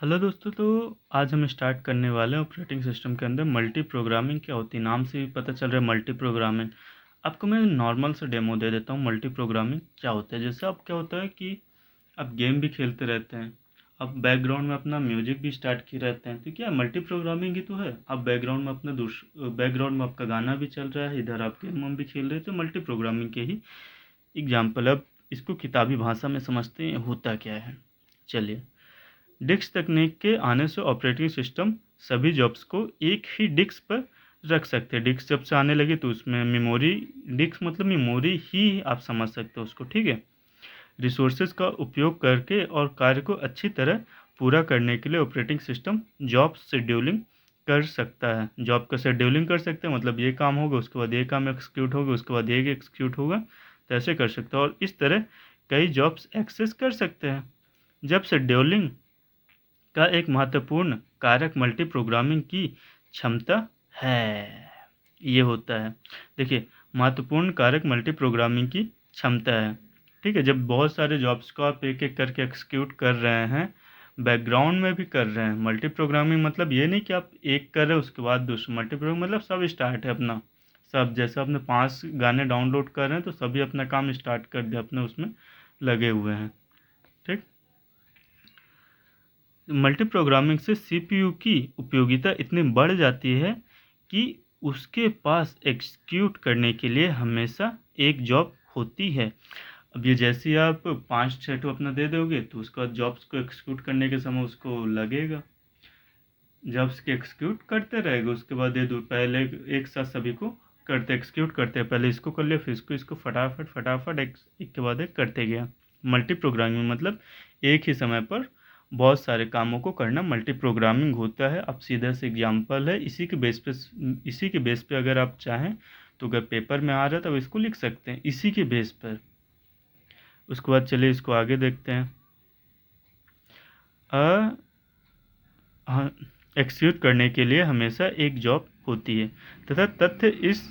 Hello दोस्तों, तो आज हम स्टार्ट करने वाले हैं ऑपरेटिंग सिस्टम के अंदर मल्टी प्रोग्रामिंग क्या होती है। नाम से भी पता चल रहा है मल्टी प्रोग्रामिंग। आपको मैं नॉर्मल से डेमो दे देता हूँ मल्टी प्रोग्रामिंग क्या होता है। जैसे अब क्या होता है कि आप गेम भी खेलते रहते हैं, आप बैकग्राउंड में अपना म्यूजिक भी स्टार्ट किए रहते हैं, तो क्या मल्टी प्रोग्रामिंग ही तो है। आप बैकग्राउंड में अपना बैकग्राउंड में आपका गाना भी चल रहा है, इधर आप गेम हम भी खेल रहे हैं, तो मल्टी प्रोग्रामिंग के ही एग्जाम्पल। अब इसको किताबी भाषा में समझते हैं होता क्या है। चलिए, डिस्क तकनीक के आने से ऑपरेटिंग सिस्टम सभी जॉब्स को एक ही डिस्क पर रख सकते हैं। डिस्क जब से आने लगी तो उसमें मेमोरी, डिस्क मतलब मेमोरी ही आप समझ सकते हो उसको, ठीक है। रिसोर्सेज का उपयोग करके और कार्य को अच्छी तरह पूरा करने के लिए ऑपरेटिंग सिस्टम जॉब शेड्यूलिंग कर सकता है। जॉब का शेड्यूलिंग कर सकते हैं, मतलब ये काम होगा उसके बाद ये काम एक्सिक्यूट होगा, उसके बाद ये एक्सिक्यूट होगा, तो ऐसे कर सकते हैं और इस तरह कई जॉब्स एक्सेस कर सकते हैं। जब शेड्यूलिंग का एक महत्वपूर्ण कारक मल्टी प्रोग्रामिंग की क्षमता है। ये होता है, देखिए, महत्वपूर्ण कारक मल्टी प्रोग्रामिंग की क्षमता है। ठीक है, जब बहुत सारे जॉब्स को आप एक एक करके एक्सिक्यूट कर रहे हैं, बैकग्राउंड में भी कर रहे हैं। मल्टी प्रोग्रामिंग मतलब ये नहीं कि आप एक कर रहे हो उसके बाद दूसरा। मल्टी प्रोग्रामिंग मतलब सब स्टार्ट है अपना, सब जैसे आपने 5 गाने डाउनलोड कर रहे हैं तो सभी अपना काम स्टार्ट कर दिया, अपने उसमें लगे हुए हैं। ठीक, मल्टी प्रोग्रामिंग से सीपीयू की उपयोगिता इतनी बढ़ जाती है कि उसके पास एग्जीक्यूट करने के लिए हमेशा एक जॉब होती है। अब ये जैसे ही आप 5-6 तो अपना दे दोगे तो उसके बाद जॉब्स को एग्जीक्यूट करने के समय उसको लगेगा, जॉब्स के एग्जीक्यूट करते रहेगा। उसके बाद ये दो पहले एक साथ सभी को करते एग्जीक्यूट करते हैं, पहले इसको कर लिया फिर इसको, इसको फटाफट फटाफट एक के बाद एक करते गया। मल्टी प्रोग्रामिंग मतलब एक ही समय पर बहुत सारे कामों को करना मल्टी प्रोग्रामिंग होता है। अब सीधा से एग्जांपल है, इसी के बेस पे अगर आप चाहें तो अगर पेपर में आ रहा है तो इसको लिख सकते हैं इसी के बेस पर। उसके बाद चलिए इसको आगे देखते हैं। एक्सिक्यूट करने के लिए हमेशा एक जॉब होती है तथा तथ्य इस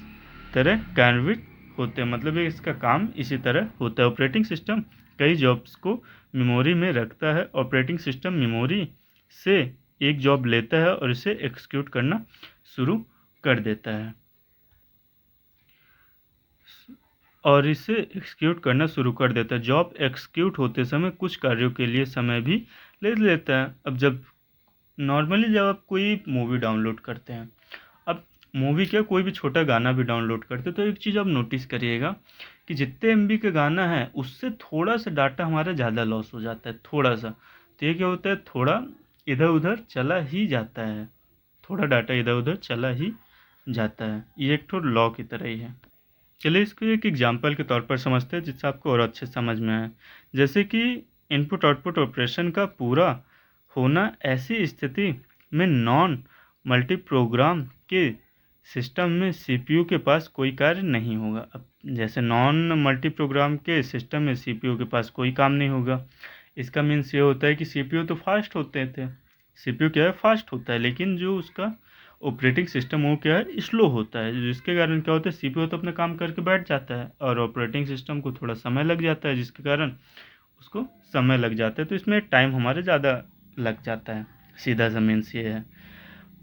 तरह कार्यान्वित होते हैं, मतलब ये इसका काम इसी तरह होता है। ऑपरेटिंग सिस्टम कई जॉब्स को मेमोरी में रखता है। ऑपरेटिंग सिस्टम मेमोरी से एक जॉब लेता है और इसे एक्सिक्यूट करना शुरू कर देता है, जॉब एक्सिक्यूट होते समय कुछ कार्यों के लिए समय भी ले लेता है। अब जब नॉर्मली जब आप कोई मूवी डाउनलोड करते हैं, अब मूवी क्या कोई भी छोटा गाना भी डाउनलोड करते हैं, तो एक चीज़ आप नोटिस करिएगा कि जितने एमबी का गाना है उससे थोड़ा सा डाटा हमारा ज़्यादा लॉस हो जाता है, थोड़ा सा। तो ये क्या होता है, थोड़ा इधर उधर चला ही जाता है, थोड़ा डाटा इधर उधर चला ही जाता है। ये एक तो लॉ की तरह ही है। चलिए इसको एक एग्जांपल के तौर पर समझते हैं जिससे आपको और अच्छे समझ में आए। जैसे कि इनपुट आउटपुट ऑपरेशन का पूरा होना, ऐसी स्थिति में नॉन मल्टी प्रोग्राम के सिस्टम में सीपीयू के पास कोई कार्य नहीं होगा। अब जैसे नॉन मल्टी प्रोग्राम के सिस्टम में सीपीयू के पास कोई काम नहीं होगा, इसका मीन्स ये होता है कि सीपीयू तो फास्ट होते थे, सीपीयू क्या है फास्ट होता है, लेकिन जो उसका ऑपरेटिंग सिस्टम वो क्या है स्लो होता है, जिसके कारण क्या होता है सीपीयू तो अपना काम करके बैठ जाता है और ऑपरेटिंग सिस्टम को थोड़ा समय लग जाता है, जिसके कारण उसको समय लग जाता है, तो इसमें टाइम हमारे ज़्यादा लग जाता है। सीधा सा मीन्स ये है।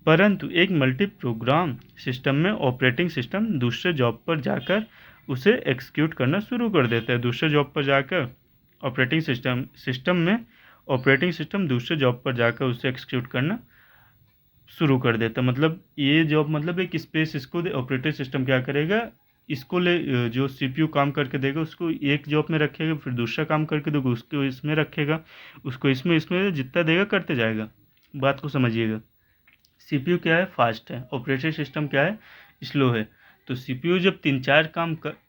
परंतु एक मल्टी प्रोग्राम सिस्टम में ऑपरेटिंग सिस्टम दूसरे जॉब पर जाकर उसे एग्जीक्यूट करना शुरू कर देता है। दूसरे जॉब पर जाकर ऑपरेटिंग सिस्टम में ऑपरेटिंग सिस्टम दूसरे जॉब पर जाकर उसे एग्जीक्यूट करना शुरू कर देता है। मतलब ये जॉब मतलब एक स्पेस इसको ऑपरेटिंग सिस्टम क्या करेगा, इसको ले जो सीपीयू काम करके देगा उसको एक जॉब में रखेगा, फिर दूसरा काम करके देगा उसको इसमें रखेगा, उसको इसमें इसमें जितना देगा करते जाएगा। बात को समझिएगा। सीपीयू क्या है फास्ट है, ऑपरेटिंग सिस्टम क्या है स्लो है। तो सीपीयू जब 3-4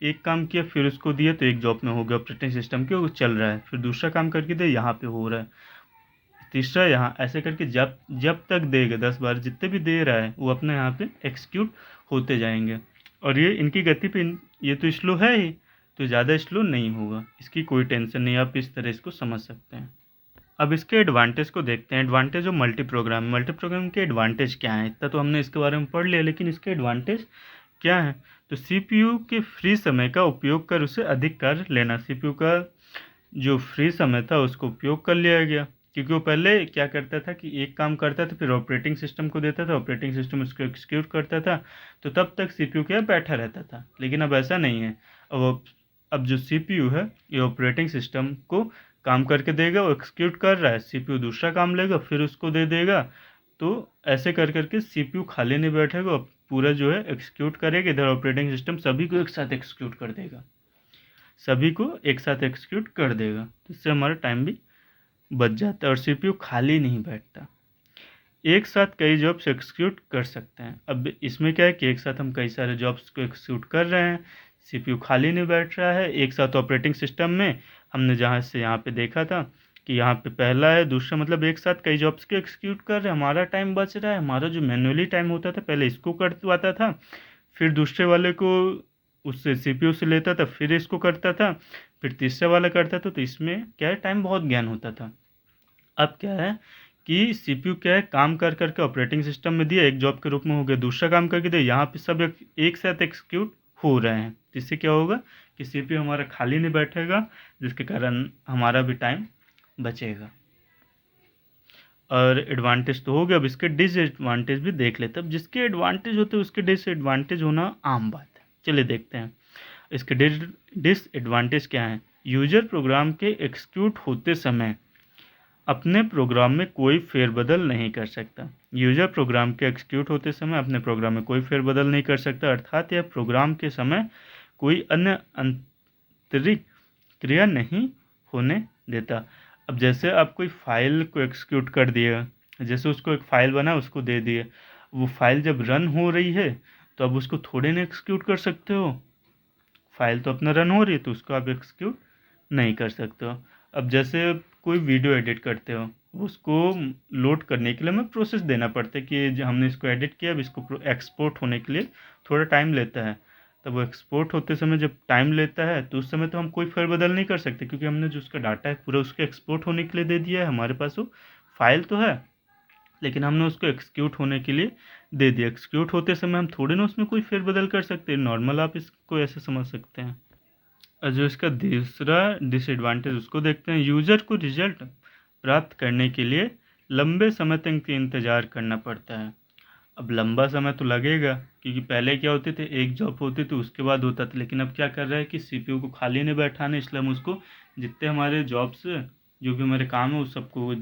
एक काम किया फिर उसको दिया तो एक जॉब में हो गया ऑपरेटिंग सिस्टम के, वो चल रहा है, फिर दूसरा काम करके दे यहाँ पे हो रहा है, तीसरा यहाँ, ऐसे करके जब जब तक देगा 10 बार जितने भी दे रहा है वो अपने यहाँ पे एक्सिक्यूट होते जाएंगे। और ये इनकी गति पे ये तो स्लो है ही, तो ज़्यादा स्लो नहीं होगा, इसकी कोई टेंशन नहीं, आप इस तरह इसको समझ सकते हैं। अब इसके एडवांटेज को देखते हैं। एडवांटेज ऑफ मल्टी प्रोग्राम के एडवांटेज क्या हैं, इतना तो हमने इसके बारे में पढ़ लिया, लेकिन इसके एडवांटेज क्या है। तो सीपीयू के फ्री समय का उपयोग कर उसे अधिक कार्य लेना, सीपीयू का जो फ्री समय था उसको उपयोग कर लिया गया। क्योंकि वो पहले क्या करता था कि एक काम करता था, फिर ऑपरेटिंग सिस्टम को देता था, ऑपरेटिंग सिस्टम उसको एग्जीक्यूट करता था, तो तब तक सीपीयू क्या बैठा रहता था। लेकिन अब ऐसा नहीं है। अब जो सीपीयू है ये ऑपरेटिंग सिस्टम को काम करके देगा, वो एग्जीक्यूट कर रहा है, सीपीयू दूसरा काम लेगा फिर उसको दे देगा। तो ऐसे कर करके सीपीयू खाली नहीं बैठेगा, पूरा जो है एग्जीक्यूट करेगा, इधर ऑपरेटिंग सिस्टम सभी को एक साथ एग्जीक्यूट कर देगा, सभी को एक साथ एग्जीक्यूट कर देगा। तो इससे हमारा टाइम भी बच जाता है और सीपीयू खाली नहीं बैठता। एक साथ कई जॉब्स एग्जीक्यूट कर सकते हैं। अब इसमें क्या है कि एक साथ हम कई सारे जॉब्स को एग्जीक्यूट कर रहे हैं, सीपीयू खाली नहीं बैठ रहा है। एक साथ ऑपरेटिंग सिस्टम में हमने जहाँ से यहाँ पे देखा था कि यहाँ पे पहला है, दूसरा, मतलब एक साथ कई जॉब्स को एग्जीक्यूट कर रहे हैं, हमारा टाइम बच रहा है। हमारा जो मैनुअली टाइम होता था पहले इसको करवाता था, फिर दूसरे वाले को उससे सीपीयू से लेता था, फिर इसको करता था, फिर तीसरे वाला करता था। तो इसमें क्या है, टाइम बहुत ज्ञान होता था। अब क्या है कि सीपीयू क्या है, काम कर करके ऑपरेटिंग सिस्टम में दिया, एक जॉब के रूप में हो गया, दूसरा काम करके दिया, यहाँ पे सब एक साथ एग्जीक्यूट हो रहे हैं। तो इससे क्या होगा कि सीपीयू हमारा खाली नहीं बैठेगा, जिसके कारण हमारा भी टाइम बचेगा। और एडवांटेज तो हो गया, अब इसके डिसएडवांटेज भी देख लेते हैं। अब जिसके एडवांटेज होते हैं उसके डिसएडवांटेज होना आम बात है। चलिए देखते हैं इसके डिसएडवांटेज क्या है। यूजर प्रोग्राम के एग्जीक्यूट होते समय अपने प्रोग्राम में कोई फेरबदल नहीं कर सकता। यूजर प्रोग्राम के एग्जीक्यूट होते समय अपने प्रोग्राम में कोई फेरबदल नहीं कर सकता, अर्थात यह प्रोग्राम के समय कोई अन्य आंतरिक क्रिया नहीं होने देता। अब जैसे आप कोई फाइल को एग्जीक्यूट कर दिए, जैसे उसको एक फाइल बना उसको दे दिए, वो फाइल जब रन हो रही है तो अब उसको थोड़े ना एग्जीक्यूट कर सकते हो, फाइल तो अपना रन हो रही है तो उसको आप एक्सिक्यूट नहीं कर सकते हो। अब जैसे कोई वीडियो एडिट करते हो, उसको लोड करने के लिए हमें प्रोसेस देना पड़ता है कि हमने इसको एडिट किया, अब इसको एक्सपोर्ट होने के लिए थोड़ा टाइम लेता है। तब वो एक्सपोर्ट होते समय जब टाइम लेता है तो उस समय तो हम कोई फेरबदल नहीं कर सकते, क्योंकि हमने जो उसका डाटा है पूरा उसके एक्सपोर्ट होने के लिए दे दिया है। हमारे पास वो फाइल तो है, लेकिन हमने उसको एक्सिक्यूट होने के लिए दे दिया। एक्सिक्यूट होते समय हम थोड़े ना उसमें कोई फेरबदल कर सकते हैं, नॉर्मल आप इसको ऐसे समझ सकते हैं। और जो इसका दूसरा डिसएडवांटेज उसको देखते हैं। यूज़र को रिजल्ट प्राप्त करने के लिए लंबे समय तक इंतज़ार करना पड़ता है। अब लंबा समय तो लगेगा, क्योंकि पहले क्या होते थे, एक जॉब होती थी उसके बाद होता था। लेकिन अब क्या कर रहा है कि सीपीयू को खाली नहीं बैठाना, इसलिए हम उसको जितने हमारे जॉब्स जो भी हमारे काम है उस सबको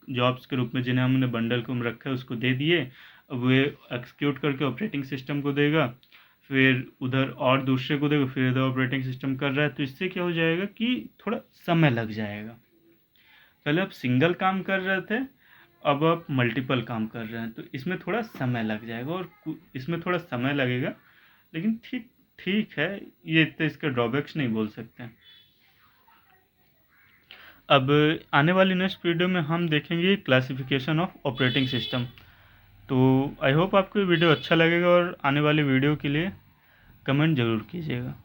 जॉब्स के रूप में जिन्हें हमने बंडल को रखा है उसको दे दिए। अब वे एक्सिक्यूट करके ऑपरेटिंग सिस्टम को देगा, फिर उधर और दूसरे को देगा, फिर इधर ऑपरेटिंग सिस्टम कर रहा है। तो इससे क्या हो जाएगा कि थोड़ा समय लग जाएगा। पहले आप सिंगल काम कर रहे थे, अब आप मल्टीपल काम कर रहे हैं, तो इसमें थोड़ा समय लग जाएगा और इसमें थोड़ा समय लगेगा। लेकिन ठीक ठीक है, ये तो इसके ड्रॉबैक्स नहीं बोल सकते हैं। अब आने वाली नेक्स्ट वीडियो में हम देखेंगे क्लासिफिकेशन ऑफ ऑपरेटिंग सिस्टम। तो आई होप आपको ये वीडियो अच्छा लगेगा और आने वाली वीडियो के लिए कमेंट ज़रूर कीजिएगा।